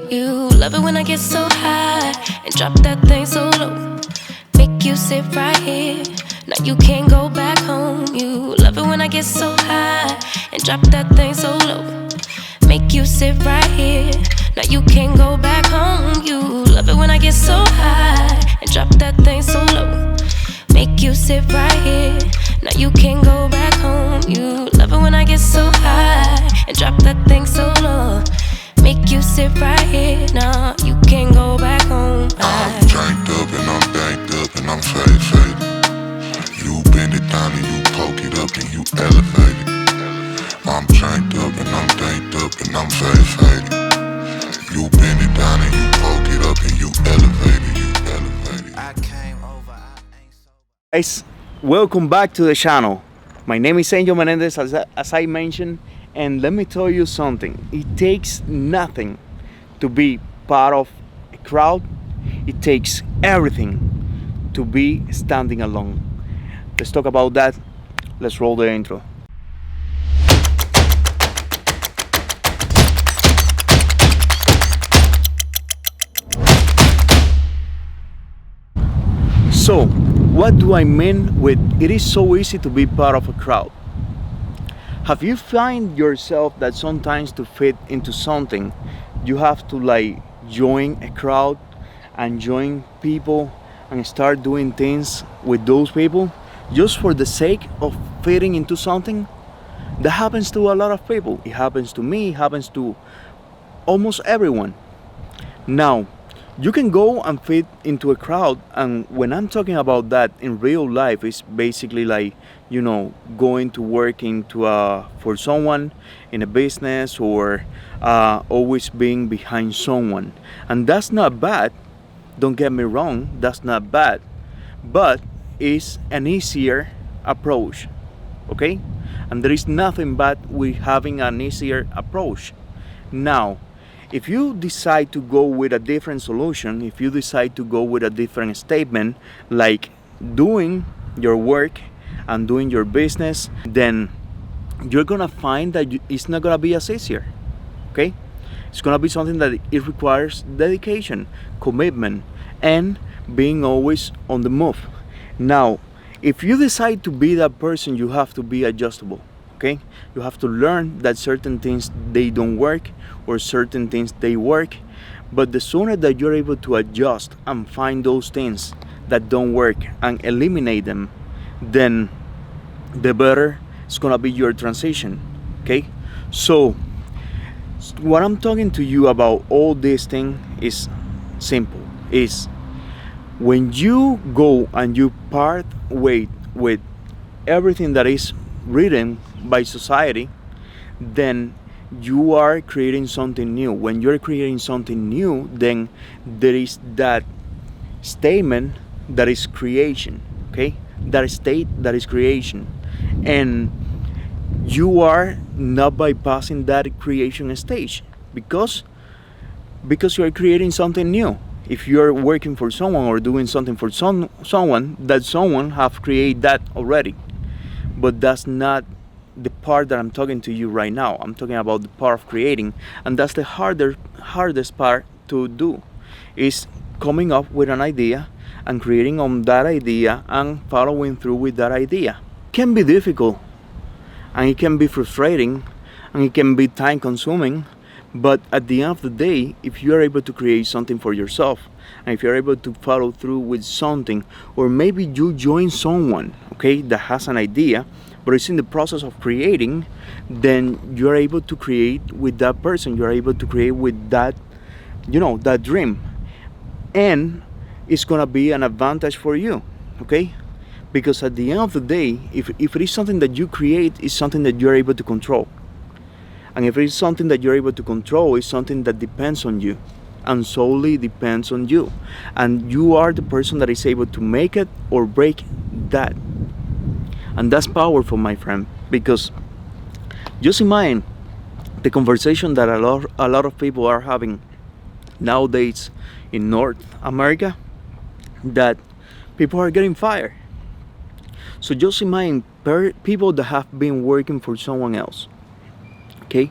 You love it when I get so high and drop that thing so low. Make you sit right here, now you can't go back home. You love it when I get so high and drop that thing so low. Make you sit right here, now you can't go back home. You love it when I get so high and drop that thing so low. Make you sit right here, now you can't go back home. You love it when I get so high and drop that thing so low. Make you sit right here, now you can't go back home. I'm drank up and I'm banked up and I'm faded. You bend it down and you poke it up and you elevate it. I'm drank up and I'm danked up and I'm faded. You bend it down and you poke it up and you elevate it, I came over, I ain't so. Guys, welcome back to the channel. My name is Angel Menendez, as I mentioned, and let me tell you something. It takes nothing to be part of a crowd. It takes everything to be standing alone. Let's talk about that. Let's roll the intro. So, what do I mean with it is so easy to be part of a crowd? Have you find yourself that sometimes to fit into something, you have to like join a crowd and join people and start doing things with those people just for the sake of fitting into something? That happens to a lot of people. It happens to me, it happens to almost everyone. Now, you can go and fit into a crowd, and when I'm talking about that in real life, it's basically like, you know, going to work into for someone in a business, or always being behind someone. And that's not bad, don't get me wrong, that's not bad, but it's an easier approach, okay? And there is nothing bad with having an easier approach. Now, if you decide to go with a different solution, if you decide to go with a different statement, like doing your work and doing your business, then you're gonna find that it's not gonna be as easier, okay? It's gonna be something that it requires dedication, commitment, and being always on the move. Now, if you decide to be that person, you have to be adjustable. Okay, you have to learn that certain things they don't work or certain things they work, but the sooner that you're able to adjust and find those things that don't work and eliminate them, then the better it's gonna be your transition. Okay, so what I'm talking to you about all this thing is simple. Is when you go and you part way with everything that is written by society, then you are creating something new. When you're creating something new, then there is that statement that is creation, okay? That state that is creation, and you are not bypassing that creation stage because you are creating something new. If you're working for someone or doing something for someone, that someone have created that already. But that's not the part that I'm talking to you right now. I'm talking about the part of creating, and that's the hardest part to do, is coming up with an idea and creating on that idea and following through with that idea. It can be difficult, and it can be frustrating, and it can be time consuming, but at the end of the day, if you are able to create something for yourself, and if you're able to follow through with something, or maybe you join someone, okay, that has an idea, but it's in the process of creating, then you're able to create with that person, you're able to create with that, you know, that dream. And it's gonna be an advantage for you, okay? Because at the end of the day, if it is something that you create, it's something that you're able to control. And if it is something that you're able to control, it's something that depends on you and solely depends on you. And you are the person that is able to make it or break that. And that's powerful, my friend, because just imagine the conversation that a lot of people are having nowadays in North America, that people are getting fired. So just imagine people that have been working for someone else, okay,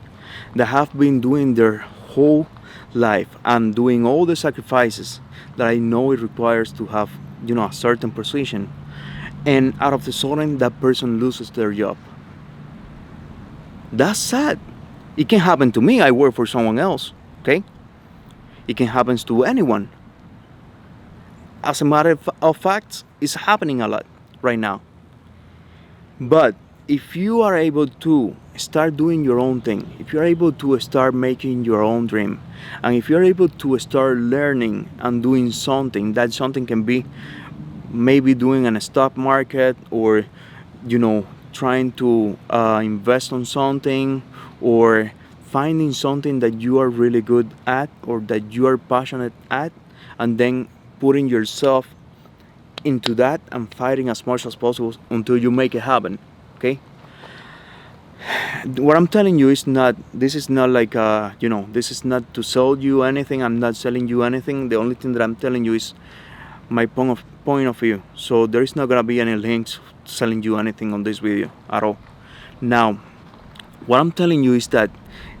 that have been doing their whole life and doing all the sacrifices that I know it requires to have, a certain position, and out of the sudden that person loses their job. That's sad. It can happen to me. I work for someone else, okay? It can happen to anyone. As a matter of fact, it's happening a lot right now. But if you are able to start doing your own thing, if you're able to start making your own dream, and if you're able to start learning and doing something, that something can be maybe doing in a stock market, or trying to invest on something, or finding something that you are really good at or that you are passionate at, and then putting yourself into that and fighting as much as possible until you make it happen. Okay, what I'm telling you is not, this is not like this is not to sell you anything. I'm not selling you anything. The only thing that I'm telling you is my point of view. So there is not gonna be any links selling you anything on this video at all. Now, what I'm telling you is that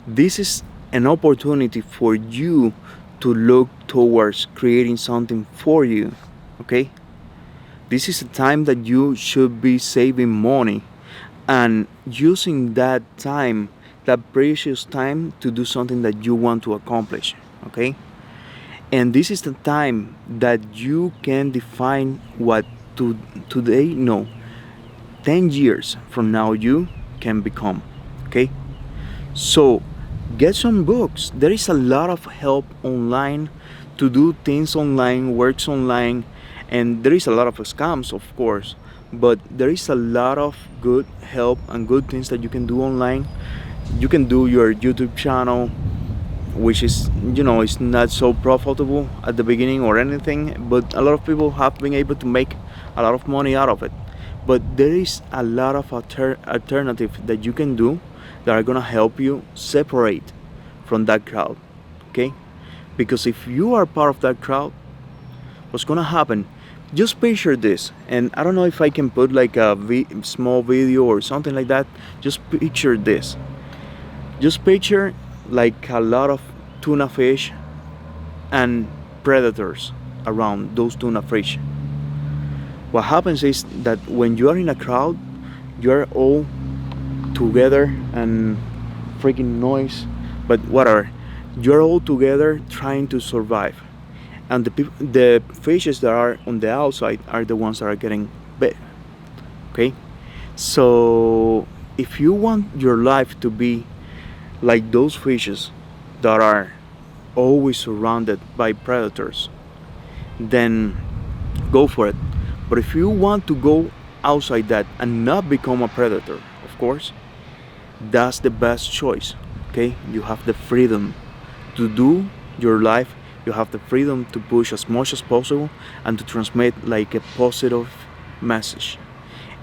this is an opportunity for you to look towards creating something for you. Okay, this is a time that you should be saving money and using that time, that precious time, to do something that you want to accomplish. Okay, and this is the time that you can define what today, no, 10 years from now you can become. Okay, so get some books. There is a lot of help online to do things online, works online, and there is a lot of scams, of course, but there is a lot of good help and good things that you can do online. You can do your YouTube channel, which is, it's not so profitable at the beginning or anything, but a lot of people have been able to make a lot of money out of it. But there is a lot of alternative that you can do that are gonna help you separate from that crowd. Okay, because if you are part of that crowd, what's gonna happen? Just picture this, and I don't know if I can put like a small video or something like that. Just picture this. Just picture like a lot of tuna fish and predators around those tuna fish. What happens is that when you are in a crowd, you're all together and freaking noise, but whatever. You're all together trying to survive, and the fishes that are on the outside are the ones that are getting bit. Okay, so if you want your life to be like those fishes that are always surrounded by predators, then go for it. But if you want to go outside that and not become a predator, of course, that's the best choice. Okay, you have the freedom to do your life. You have the freedom to push as much as possible and to transmit like a positive message.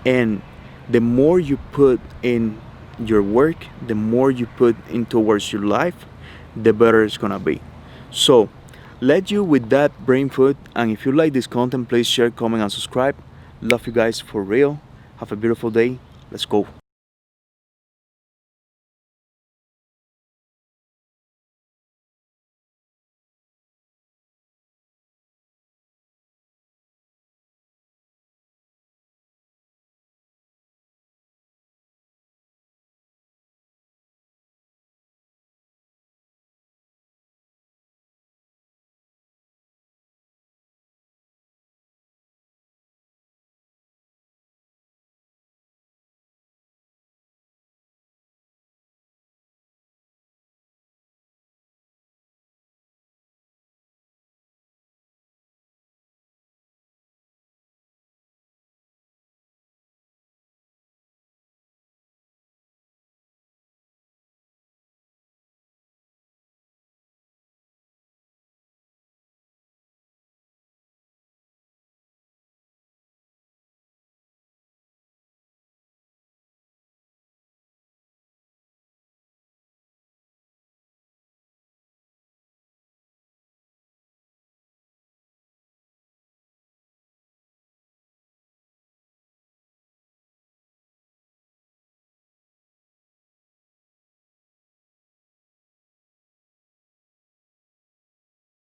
And the more you put in your work, the more you put in towards your life, the better it's gonna be. So let you with that brain food, and if you like this content, please share, comment, and subscribe. Love you guys for real. Have a beautiful day. Let's go.